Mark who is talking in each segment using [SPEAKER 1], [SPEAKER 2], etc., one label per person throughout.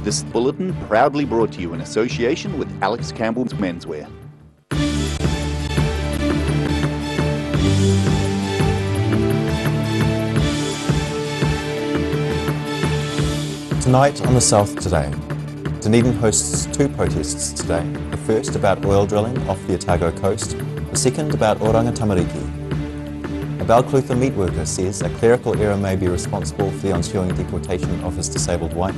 [SPEAKER 1] This bulletin proudly brought to you in association with Alex Campbell's Menswear.
[SPEAKER 2] Tonight on The South Today, Dunedin hosts two protests today. The first about oil drilling off the Otago coast, the second about Oranga Tamariki. A Balclutha meat worker says a clerical error may be responsible for the ensuing deportation of his disabled wife.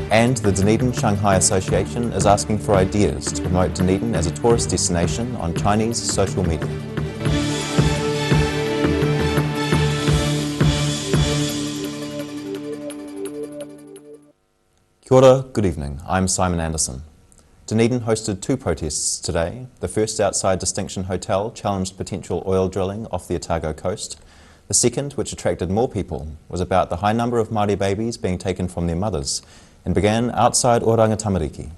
[SPEAKER 2] And the Dunedin Shanghai Association is asking for ideas to promote Dunedin as a tourist destination on Chinese social media. Kia ora, good evening. I'm Simon Anderson. Dunedin hosted two protests today. The first outside Distinction Hotel challenged potential oil drilling off the Otago coast. The second, which attracted more people, was about the high number of Māori babies being taken from their mothers and began outside Oranga Tamariki.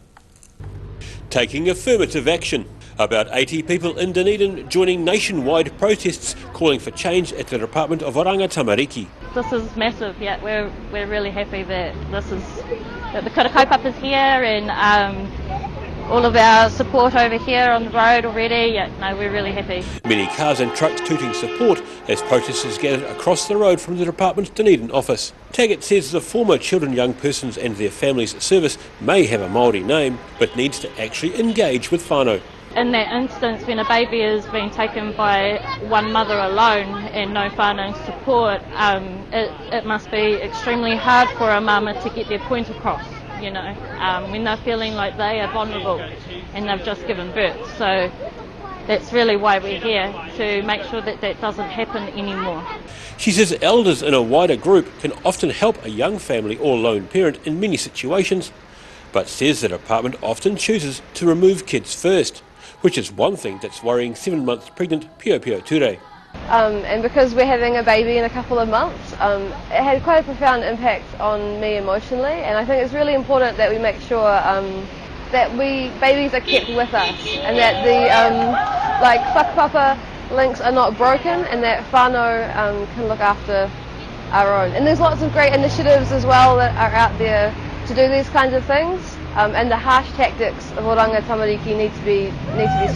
[SPEAKER 3] Taking affirmative action. About 80 people in Dunedin joining nationwide protests calling for change at the Department of Oranga Tamariki.
[SPEAKER 4] This is massive, yeah, we're really happy that that the Kura Kaupapa is here and all of our support over here on the road already. Yeah, no, we're really happy.
[SPEAKER 3] Many cars and trucks tooting support as protesters gathered across the road from the department's Dunedin office. Taggart says the former Children, Young Persons and Their Families Service may have a Māori name, but needs to actually engage with whānau.
[SPEAKER 4] In that instance, when a baby is being taken by one mother alone and no whānau support, it must be extremely hard for a mama to get their point across. You know, when they're feeling like they are vulnerable and they've just given birth. So that's really why we're here, to make sure that that doesn't happen anymore.
[SPEAKER 3] She says elders in a wider group can often help a young family or lone parent in many situations, but says the department often chooses to remove kids first, which is one thing that's worrying 7 months pregnant Pio Pio Ture.
[SPEAKER 5] And because we're having a baby in a couple of months, it had quite a profound impact on me emotionally, and I think it's really important that we make sure that babies are kept with us, and that the whakapapa links are not broken, and that whānau can look after our own. And there's lots of great initiatives as well that are out there to do these kinds of things, and the harsh tactics of Oranga Tamariki need to be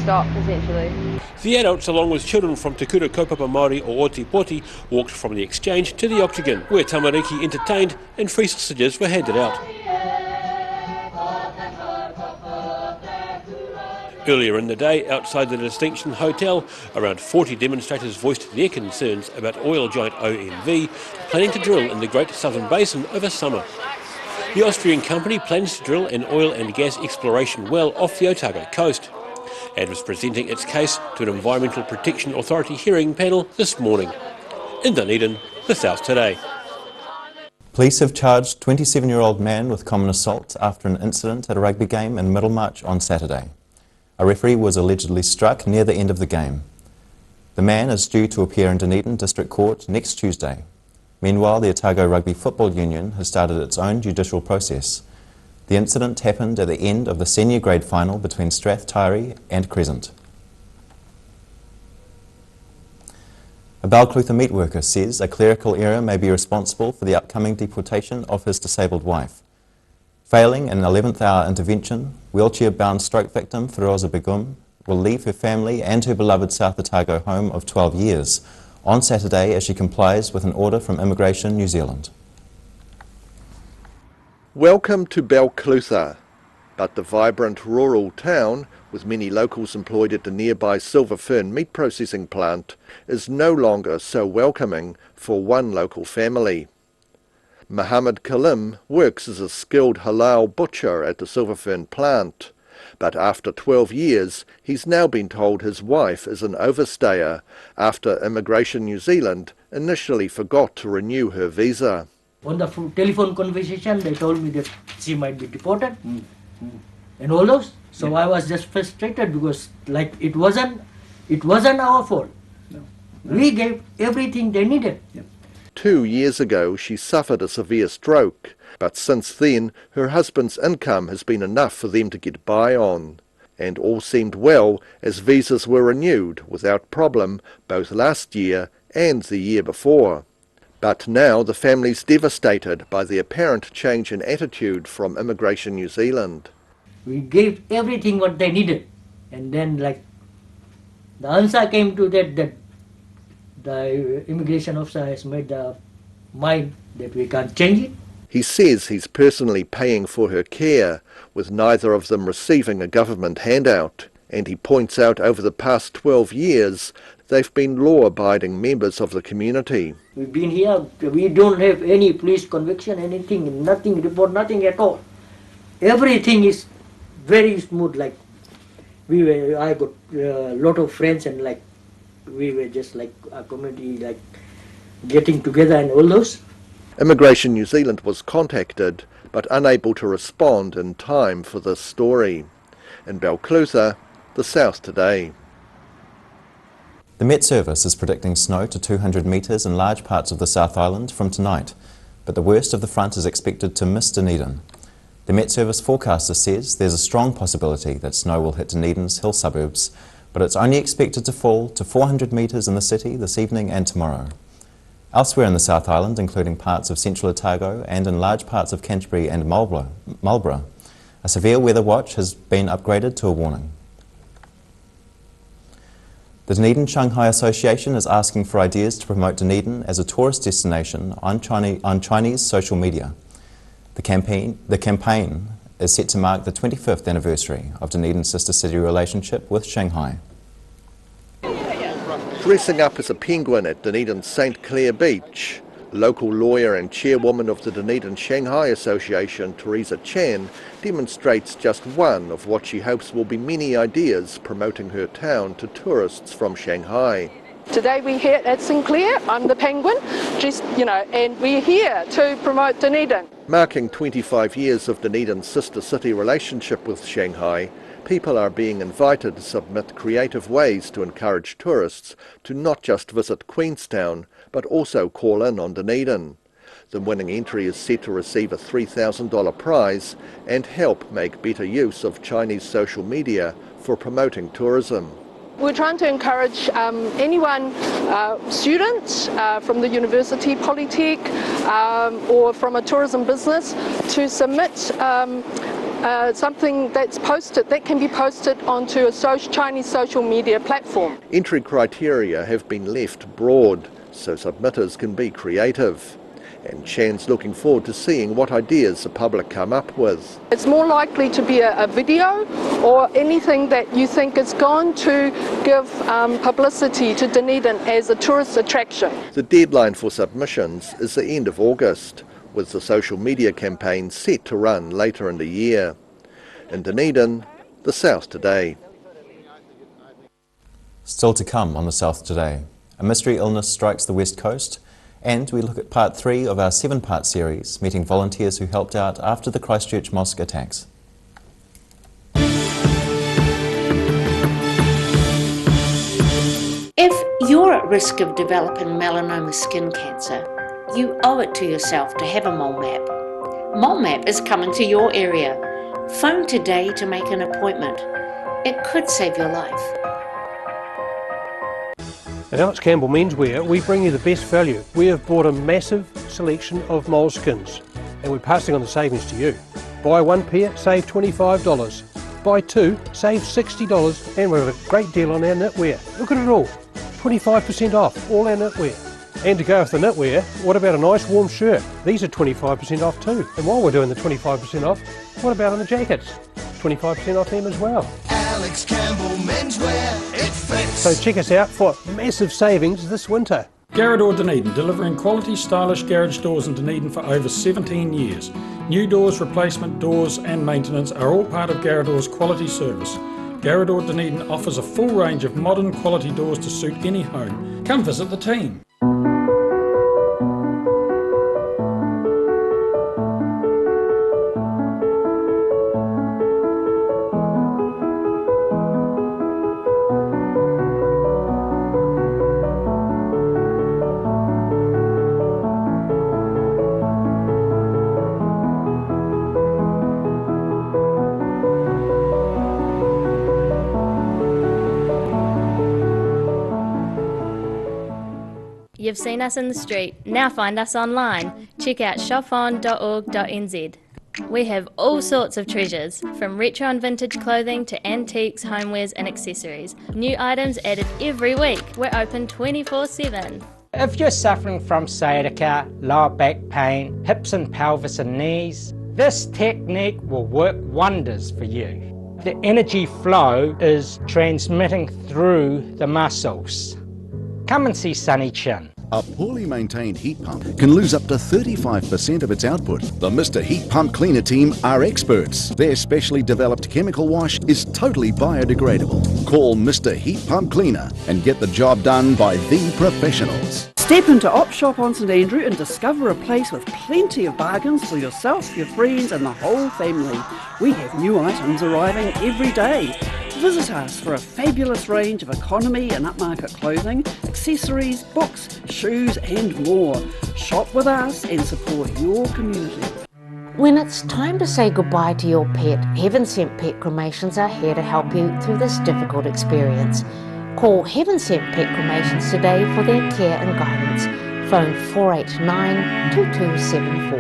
[SPEAKER 5] stopped, essentially.
[SPEAKER 3] The adults, along with children from Te Kura Kaupapa Māori or Ōtepoti, walked from the exchange to the Octagon, where Tamariki entertained and free sausages were handed out. Earlier in the day, outside the Distinction Hotel, around 40 demonstrators voiced their concerns about oil giant OMV planning to drill in the Great Southern Basin over summer. The Austrian company plans to drill an oil and gas exploration well off the Otago coast, and was presenting its case to an Environmental Protection Authority hearing panel this morning. In Dunedin, The South Today.
[SPEAKER 2] Police have charged 27-year-old man with common assault after an incident at a rugby game in Middlemarch on Saturday. A referee was allegedly struck near the end of the game. The man is due to appear in Dunedin District Court next Tuesday. Meanwhile, the Otago Rugby Football Union has started its own judicial process. The incident happened at the end of the senior grade final between Strathtyre and Crescent. A Balclutha meat worker says a clerical error may be responsible for the upcoming deportation of his disabled wife. Failing an 11th hour intervention, wheelchair-bound stroke victim Feroza Begum will leave her family and her beloved South Otago home of 12 years on Saturday as she complies with an order from Immigration New Zealand.
[SPEAKER 6] Welcome to Balclutha, but the vibrant rural town, with many locals employed at the nearby Silver Fern meat processing plant, is no longer so welcoming for one local family. Mohammed Kalim works as a skilled halal butcher at the Silver Fern plant, but after 12 years he's now been told his wife is an overstayer after Immigration New Zealand initially forgot to renew her visa.
[SPEAKER 7] On the telephone conversation, they told me that she might be deported and all those. So I was just frustrated because it wasn't our fault. No. We gave everything they needed.
[SPEAKER 6] 2 years ago, she suffered a severe stroke, but since then, her husband's income has been enough for them to get by on. And all seemed well as visas were renewed without problem both last year and the year before. But now the family's devastated by the apparent change in attitude from Immigration New Zealand.
[SPEAKER 7] We gave everything what they needed, and then like the answer came to that the immigration officer has made the mind that we can't change it.
[SPEAKER 6] He says he's personally paying for her care, with neither of them receiving a government handout, and he points out over the past 12 years they've been law-abiding members of the community.
[SPEAKER 7] We've been here, we don't have any police conviction, anything, nothing, report, nothing at all. Everything is very smooth, like I got a lot of friends, and like we were just like a community, like getting together and all those.
[SPEAKER 6] Immigration New Zealand was contacted, but unable to respond in time for this story. In Balclutha, the South Today.
[SPEAKER 2] The Met Service is predicting snow to 200 metres in large parts of the South Island from tonight, but the worst of the front is expected to miss Dunedin. The Met Service forecaster says there's a strong possibility that snow will hit Dunedin's hill suburbs, but it's only expected to fall to 400 metres in the city this evening and tomorrow. Elsewhere in the South Island, including parts of central Otago and in large parts of Canterbury and Marlborough, a severe weather watch has been upgraded to a warning. The Dunedin-Shanghai Association is asking for ideas to promote Dunedin as a tourist destination on Chinese social media. The campaign is set to mark the 25th anniversary of Dunedin's sister city relationship with Shanghai.
[SPEAKER 6] Dressing up as a penguin at Dunedin's St Clair Beach, local lawyer and chairwoman of the Dunedin-Shanghai Association, Teresa Chan, demonstrates just one of what she hopes will be many ideas promoting her town to tourists from Shanghai.
[SPEAKER 8] Today we're here at St Clair, I'm the penguin, and we're here to promote Dunedin.
[SPEAKER 6] Marking 25 years of Dunedin's sister city relationship with Shanghai, people are being invited to submit creative ways to encourage tourists to not just visit Queenstown, but also call in on Dunedin. The winning entry is set to receive a $3,000 prize and help make better use of Chinese social media for promoting tourism.
[SPEAKER 8] We're trying to encourage anyone, students from the university, Polytech, or from a tourism business to submit something that's posted, that can be posted onto a Chinese social media platform.
[SPEAKER 6] Entry criteria have been left broad, so submitters can be creative. And Chan's looking forward to seeing what ideas the public come up with.
[SPEAKER 8] It's more likely to be a video or anything that you think is going to give publicity to Dunedin as a tourist attraction.
[SPEAKER 6] The deadline for submissions is the end of August, with the social media campaign set to run later in the year. In Dunedin, the South Today.
[SPEAKER 2] Still to come on the South Today. A mystery illness strikes the West Coast, and we look at part 3 of our 7-part series, meeting volunteers who helped out after the Christchurch mosque attacks.
[SPEAKER 9] If you're at risk of developing melanoma skin cancer, you owe it to yourself to have a mole map. Mole map is coming to your area. Phone today to make an appointment. It could save your life.
[SPEAKER 3] At Alex Campbell Menswear, we bring you the best value. We have bought a massive selection of moleskins, and we're passing on the savings to you. Buy one pair, save $25. Buy two, save $60, and we have a great deal on our knitwear. Look at it all, 25% off all our knitwear. And to go with the knitwear, what about a nice warm shirt? These are 25% off too. And while we're doing the 25% off, what about on the jackets? 25% off them as well.
[SPEAKER 10] Alex Campbell Menswear, it fits.
[SPEAKER 3] So check us out for massive savings this winter.
[SPEAKER 11] Garrador Dunedin, delivering quality, stylish garage doors in Dunedin for over 17 years. New doors, replacement doors and maintenance are all part of Garrador's quality service. Garrador Dunedin offers a full range of modern quality doors to suit any home. Come visit the team.
[SPEAKER 12] You've seen us in the street, now find us online. Check out shopon.org.nz. We have all sorts of treasures, from retro and vintage clothing to antiques, homewares and accessories. New items added every week. We're open 24/7.
[SPEAKER 13] If you're suffering from sciatica, lower back pain, hips and pelvis and knees, this technique will work wonders for you. The energy flow is transmitting through the muscles. Come and see Sunny Chin.
[SPEAKER 14] A poorly maintained heat pump can lose up to 35% of its output. The Mr. Heat Pump Cleaner team are experts. Their specially developed chemical wash is totally biodegradable. Call Mr. Heat Pump Cleaner and get the job done by the professionals.
[SPEAKER 15] Step into Op Shop on St Andrew and discover a place with plenty of bargains for yourself, your friends and the whole family. We have new items arriving every day. Visit us for a fabulous range of economy and upmarket clothing, accessories, books, shoes and more. Shop with us and support your community.
[SPEAKER 9] When it's time to say goodbye to your pet, Heaven Sent Pet Cremations are here to help you through this difficult experience. Call Heaven Sent Pet Cremations today for their care and guidance. Phone 489 2274.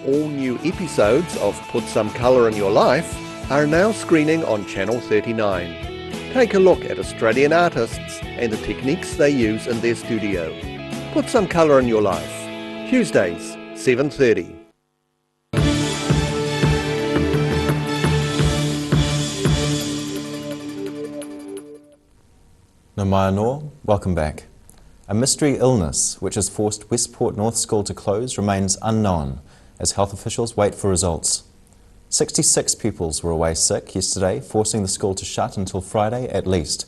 [SPEAKER 6] All new episodes of Put Some Colour in Your Life are now screening on Channel 39. Take a look at Australian artists and the techniques they use in their studio. Put Some Colour in Your Life. Tuesdays, 7:30.
[SPEAKER 2] No mai anō, welcome back. A mystery illness which has forced Westport North School to close remains unknown as health officials wait for results. 66 pupils were away sick yesterday, forcing the school to shut until Friday at least.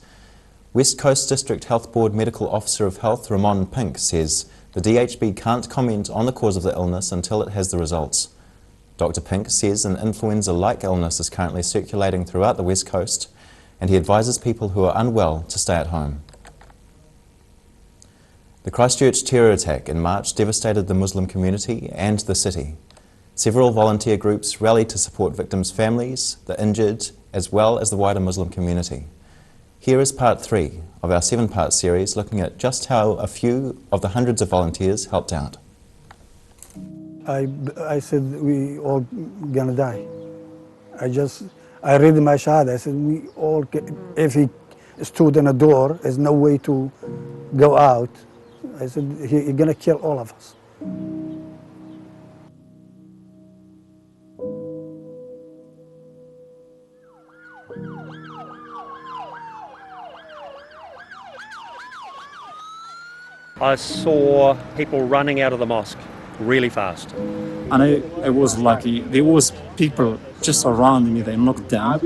[SPEAKER 2] West Coast District Health Board Medical Officer of Health, Ramon Pink, says the DHB can't comment on the cause of the illness until it has the results. Dr. Pink says an influenza-like illness is currently circulating throughout the West Coast, and he advises people who are unwell to stay at home. The Christchurch terror attack in March devastated the Muslim community and the city. Several volunteer groups rallied to support victims' families, the injured, as well as the wider Muslim community. Here is part 3 of our 7-part series looking at just how a few of the hundreds of volunteers helped out.
[SPEAKER 16] I said we all gonna die. I read in my shahada, I said we all, if he stood in a door, there's no way to go out. I said he's gonna kill all of us.
[SPEAKER 17] I saw people running out of the mosque really fast.
[SPEAKER 18] And I was lucky. There was people just around me, they knocked down.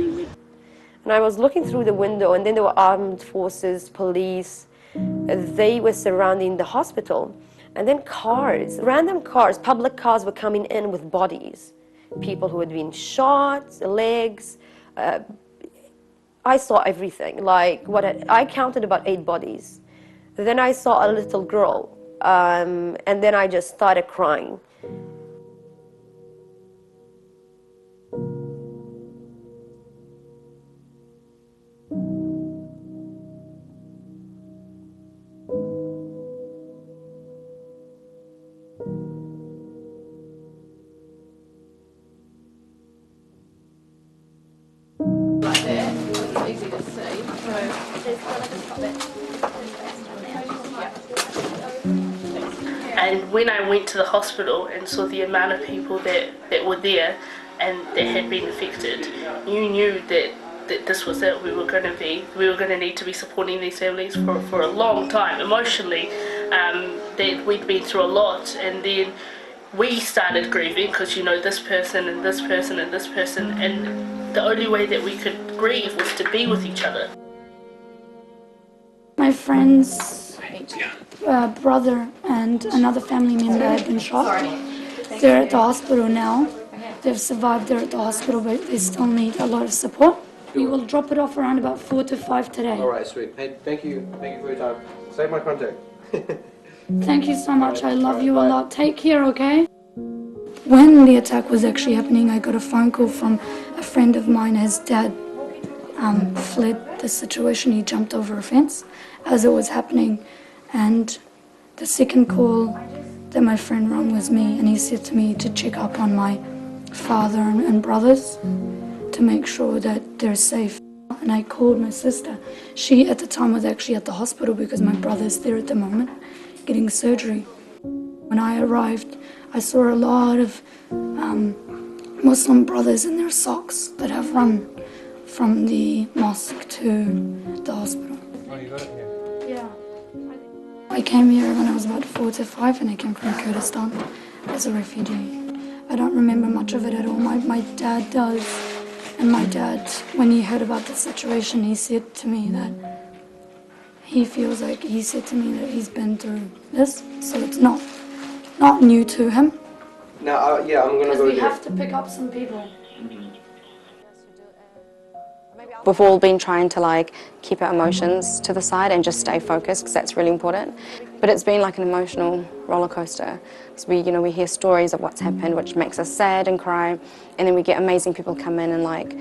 [SPEAKER 19] And I was looking through the window and then there were armed forces, police. They were surrounding the hospital. And then cars, random cars, public cars were coming in with bodies. People who had been shot, legs. I saw everything. I counted about 8 bodies. Then I saw a little girl, and then I just started crying.
[SPEAKER 20] Like there, it's easy to see.
[SPEAKER 21] And when I went to the hospital and saw the amount of people that were there and that had been affected, you knew that this was it. We were going to need to be supporting these families for a long time emotionally. That we'd been through a lot, and then we started grieving because this person and this person and this person, and the only way that we could grieve was to be with each other.
[SPEAKER 22] My friend's brother and another family member had been shot. They're at the hospital now. They've survived, they're at the hospital, but they still need a lot of support. We will drop it off around about 4 to 5 today.
[SPEAKER 17] All right, sweet. Hey, thank you for your time. Save my contact.
[SPEAKER 22] Thank you so much. I love you a lot. Take care, okay? When the attack was actually happening, I got a phone call from a friend of mine. His dad fled the situation. He jumped over a fence as it was happening, and The second call that my friend rang was me, and he said to me to check up on my father and brothers to make sure that they're safe. And I called my sister. She at the time was actually at the hospital because my brother's there at the moment getting surgery. When I arrived, I saw a lot of Muslim brothers in their socks that have run from the mosque to the hospital.
[SPEAKER 3] Oh, you got it here?
[SPEAKER 22] Yeah. I came here when I was about 4 to 5, and I came from Kurdistan as a refugee. I don't remember much of it at all. My dad does. And my dad, when he heard about the situation, he said to me that he feels like, he said to me that he's been through this, so it's not new to him.
[SPEAKER 1] No, yeah, I'm gonna
[SPEAKER 22] Because
[SPEAKER 1] go
[SPEAKER 22] we
[SPEAKER 1] there.
[SPEAKER 22] have to pick up some people.
[SPEAKER 4] We've all been trying to like keep our emotions to the side and just stay focused, because that's really important. But it's been like an emotional roller coaster. So we hear stories of what's happened, which makes us sad and cry, and then we get amazing people come in and like,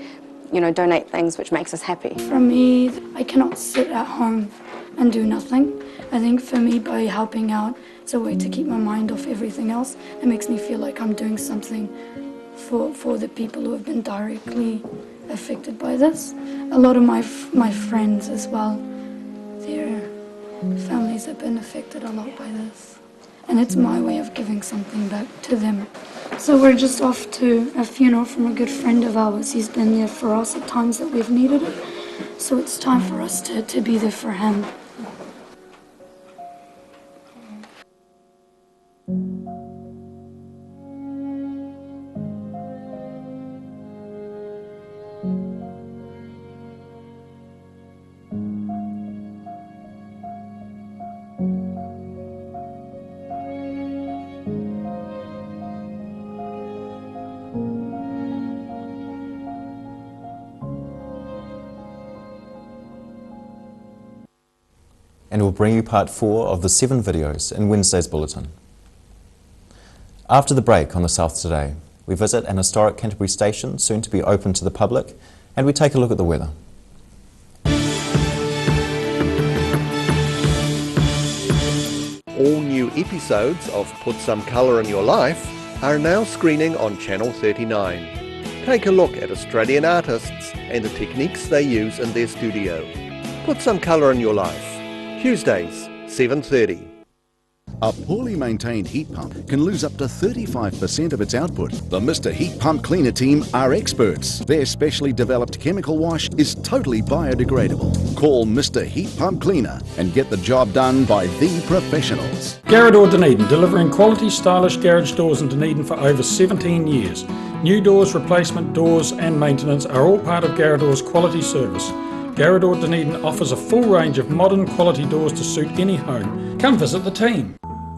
[SPEAKER 4] donate things, which makes us happy.
[SPEAKER 22] For me, I cannot sit at home and do nothing. I think for me, by helping out, it's a way to keep my mind off everything else. It makes me feel like I'm doing something for the people who have been directly affected by this. A lot of my friends as well, their families have been affected a lot by this. And it's my way of giving something back to them. So we're just off to a funeral from a good friend of ours. He's been there for us at times that we've needed it. So it's time for us to be there for him.
[SPEAKER 2] And we'll bring you part 4 of the 7 videos in Wednesday's bulletin. After the break on the South Today, we visit an historic Canterbury station soon to be open to the public, and we take a look at the weather.
[SPEAKER 6] All new episodes of Put Some Colour in Your Life are now screening on Channel 39. Take a look at Australian artists and the techniques they use in their studio. Put Some Colour in Your Life. Tuesdays, 7:30.
[SPEAKER 14] A poorly maintained heat pump can lose up to 35% of its output. The Mr. Heat Pump Cleaner team are experts. Their specially developed chemical wash is totally biodegradable. Call Mr. Heat Pump Cleaner and get the job done by the professionals.
[SPEAKER 11] Garrador Dunedin, delivering quality, stylish garage doors in Dunedin for over 17 years. New doors, replacement doors and maintenance are all part of Garrador's quality service. Garrador Dunedin offers a full range of modern quality doors to suit any home. Come visit the team.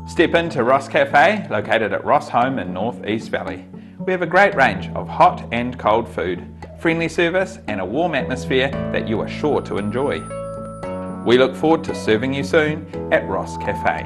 [SPEAKER 23] Step into Ross Cafe, located at Ross Home in North East Valley. We have a great range of hot and cold food, friendly service and a warm atmosphere that you are sure to enjoy. We look forward to serving you soon at Ross Cafe.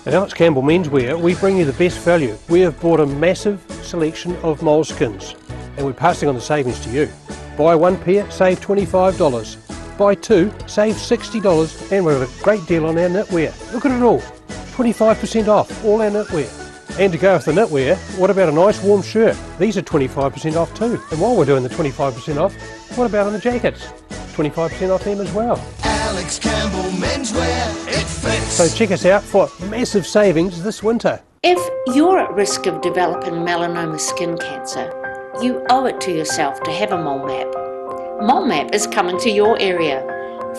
[SPEAKER 3] At Alex Campbell Menswear, we bring you the best value. We have bought a massive selection of moleskins, and we're passing on the savings to you. Buy one pair, save $25. Buy two, save $60, and we've got a great deal on our knitwear. Look at it all, 25% off all our knitwear. And to go with the knitwear, what about a nice warm shirt? These are 25% off too. And while we're doing the 25% off, what about on the jackets? 25% off them as well.
[SPEAKER 10] Alex Campbell Menswear, it fits.
[SPEAKER 3] So check us out for massive savings this winter.
[SPEAKER 9] If you're at risk of developing melanoma skin cancer, you owe it to yourself to have a mole map. Mole map is coming to your area.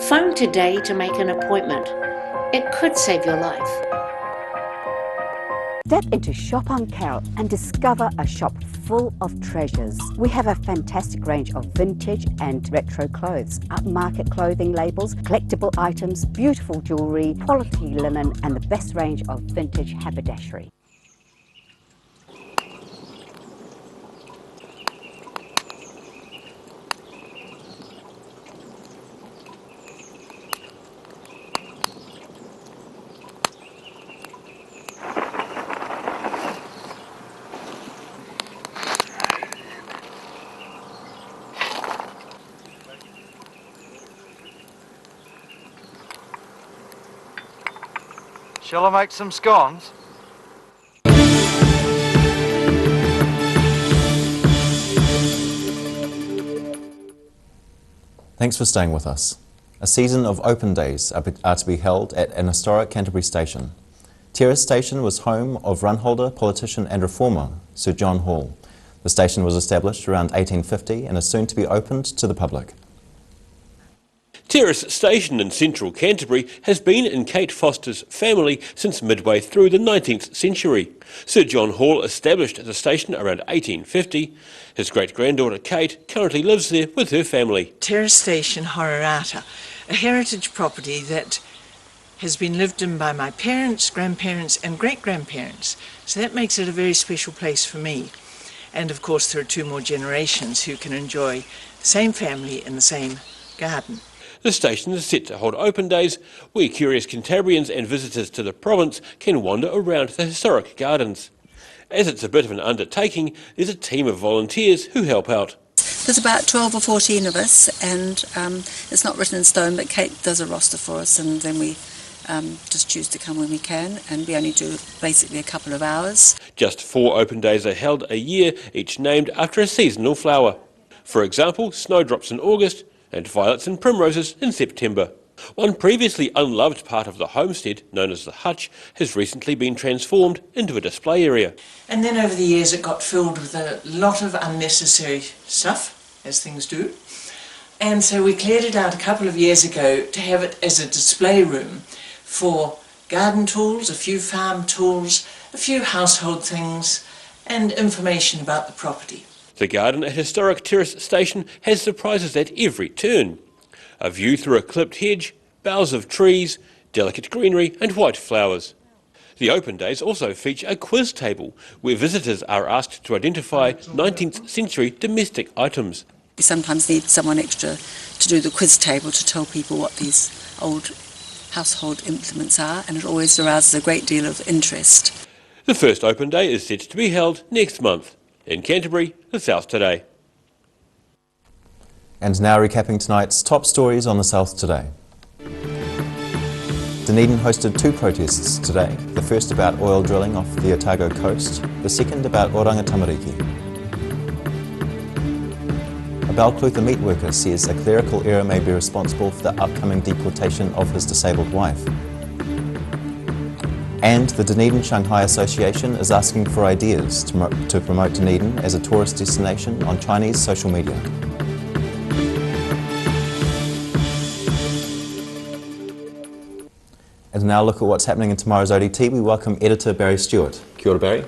[SPEAKER 9] Phone today to make an appointment. It could save your life.
[SPEAKER 24] Step into Shop on Carol and discover a shop
[SPEAKER 5] full of treasures. We have a fantastic range of vintage and retro clothes, upmarket clothing labels, collectible items, beautiful jewellery, quality linen and the best range of vintage haberdashery.
[SPEAKER 7] Shall I make some scones?
[SPEAKER 2] Thanks for staying with us. A season of open days are to be held at an historic Canterbury station. Terrace Station was home of runholder, politician and reformer Sir John Hall. The station was established around 1850 and is soon to be opened to the public.
[SPEAKER 3] Terrace Station in central Canterbury has been in Kate Foster's family since midway through the 19th century. Sir John Hall established the station around 1850. His great-granddaughter Kate currently lives there with her family.
[SPEAKER 8] Terrace Station, Hororata, a heritage property that has been lived in by my parents, grandparents and great-grandparents. So that makes it a very special place for me. And of course there are two more generations who can enjoy the same family in the same garden.
[SPEAKER 3] The station is set to hold open days where curious Cantabrians and visitors to the province can wander around the historic gardens. As it's a bit of an undertaking, there's a team of volunteers who help out.
[SPEAKER 24] There's about 12 or 14 of us, and it's not written in stone, but Kate does a roster for us, and then we just choose to come when we can, and we only do basically a couple of hours.
[SPEAKER 3] Just 4 open days are held a year, each named after a seasonal flower. For example, snowdrops in August, and violets and primroses in September. One previously unloved part of the homestead, known as the hutch, has recently been transformed into a display area.
[SPEAKER 8] And then over the years it got filled with a lot of unnecessary stuff, as things do. And so we cleared it out a couple of years ago to have it as a display room for garden tools, a few farm tools, a few household things, and information about the property.
[SPEAKER 3] The garden at historic Terrace Station has surprises at every turn. A view through a clipped hedge, boughs of trees, delicate greenery and white flowers. The open days also feature a quiz table where visitors are asked to identify 19th century domestic items.
[SPEAKER 24] We sometimes need someone extra to do the quiz table to tell people what these old household implements are, and it always arouses a great deal of interest.
[SPEAKER 3] The first open day is set to be held next month. In Canterbury, the South Today.
[SPEAKER 2] And now recapping tonight's top stories on the South Today. Dunedin hosted 2 protests today, the first about oil drilling off the Otago coast, the second about Oranga Tamariki. A Balclutha meat worker says a clerical error may be responsible for the upcoming deportation of his disabled wife. And the Dunedin-Shanghai Association is asking for ideas to promote Dunedin as a tourist destination on Chinese social media. And now look at what's happening in tomorrow's ODT. We welcome editor Barry Stewart. Kia ora, Barry.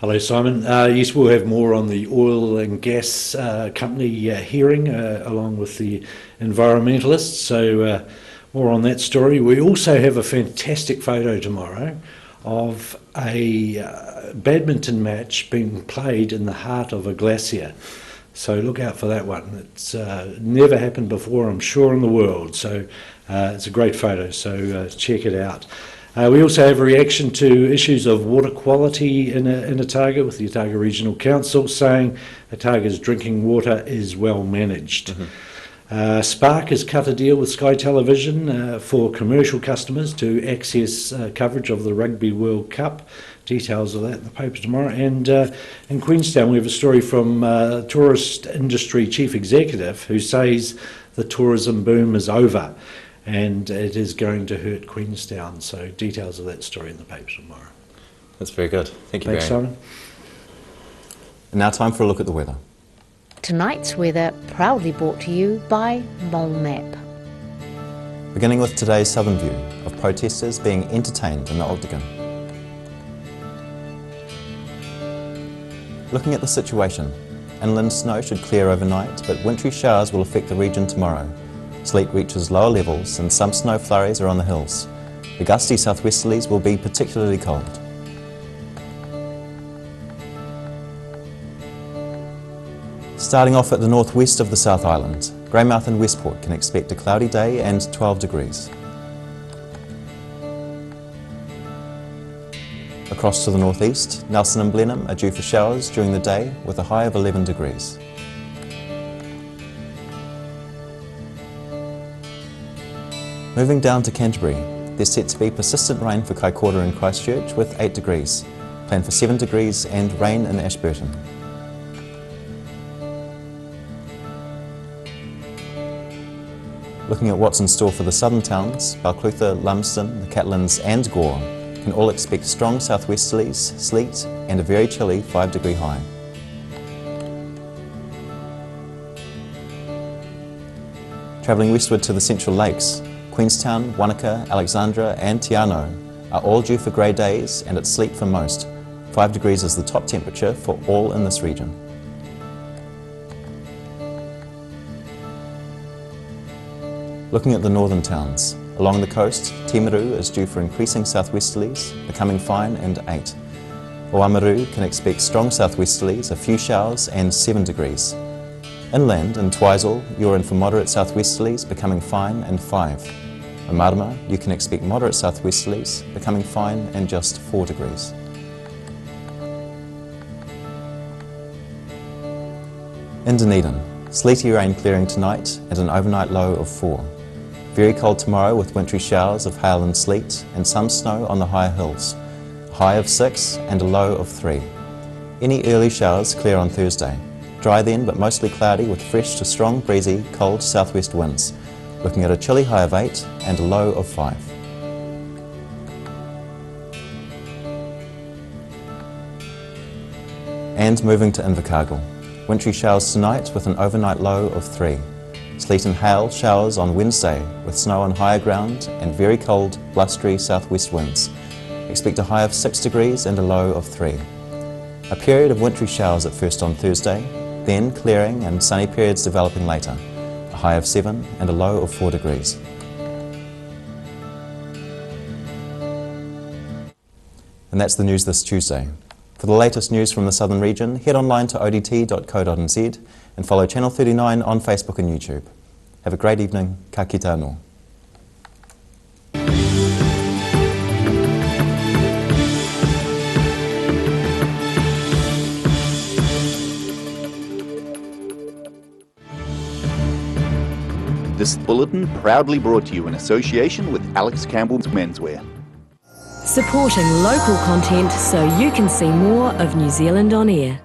[SPEAKER 25] Hello, Simon. Yes, we'll have more on the oil and gas company hearing along with the environmentalists. So more on that story. We also have a fantastic photo tomorrow of a badminton match being played in the heart of a glacier. So look out for that one. It's never happened before, I'm sure, in the world. So it's a great photo, so check it out. We also have a reaction to issues of water quality in Otago, with the Otago Regional Council saying Otago's drinking water is well managed. Spark has cut a deal with Sky Television for commercial customers to access coverage of the Rugby World Cup. Details of that in the paper tomorrow. And in Queenstown we have a story from tourist industry chief executive who says the tourism boom is over and it is going to hurt Queenstown. So details of that story in the paper tomorrow.
[SPEAKER 2] That's very good. Thank you,
[SPEAKER 25] Thanks,
[SPEAKER 2] Barry.
[SPEAKER 25] Simon.
[SPEAKER 2] And now time for a look at the weather.
[SPEAKER 9] Tonight's weather proudly brought to you by Mole Map.
[SPEAKER 2] Beginning with today's southern view of protesters being entertained in the Octagon. Looking at the situation, inland snow should clear overnight, but wintry showers will affect the region tomorrow. Sleet reaches lower levels and some snow flurries are on the hills. The gusty southwesterlies will be particularly cold. Starting off at the northwest of the South Island, Greymouth and Westport can expect a cloudy day and 12 degrees. Across to the northeast, Nelson and Blenheim are due for showers during the day with a high of 11 degrees. Moving down to Canterbury, there's set to be persistent rain for Kaikoura and Christchurch with 8 degrees, planned for 7 degrees and rain in Ashburton. Looking at what's in store for the southern towns, Balclutha, Lumsden, the Catlins and Gore can all expect strong southwesterlies, sleet and a very chilly 5-degree high. Travelling westward to the Central Lakes, Queenstown, Wanaka, Alexandra and Te Anau are all due for grey days and it's sleet for most. 5 degrees is the top temperature for all in this region. Looking at the northern towns, along the coast, Timaru is due for increasing southwesterlies, becoming fine and 8. Oamaru can expect strong southwesterlies, a few showers and 7 degrees. Inland in Twizel, you're in for moderate southwesterlies, becoming fine and 5. In Marama, you can expect moderate southwesterlies, becoming fine and just 4 degrees. In Dunedin, sleety rain clearing tonight and an overnight low of 4. Very cold tomorrow with wintry showers of hail and sleet and some snow on the higher hills. A high of 6 and a low of 3. Any early showers clear on Thursday. Dry then but mostly cloudy with fresh to strong breezy cold southwest winds. Looking at a chilly high of 8 and a low of 5. And moving to Invercargill. Wintry showers tonight with an overnight low of 3. Sleet and hail showers on Wednesday with snow on higher ground and very cold, blustery southwest winds. Expect a high of 6 degrees and a low of 3. A period of wintry showers at first on Thursday, then clearing and sunny periods developing later. A high of 7 and a low of 4 degrees. And that's the news this Tuesday. For the latest news from the southern region, head online to odt.co.nz and follow Channel 39 on Facebook and YouTube. Have a great evening. Ka kite anō.
[SPEAKER 7] This bulletin proudly brought to you in association with Alex Campbell's Menswear.
[SPEAKER 12] Supporting local content so you can see more of New Zealand on air.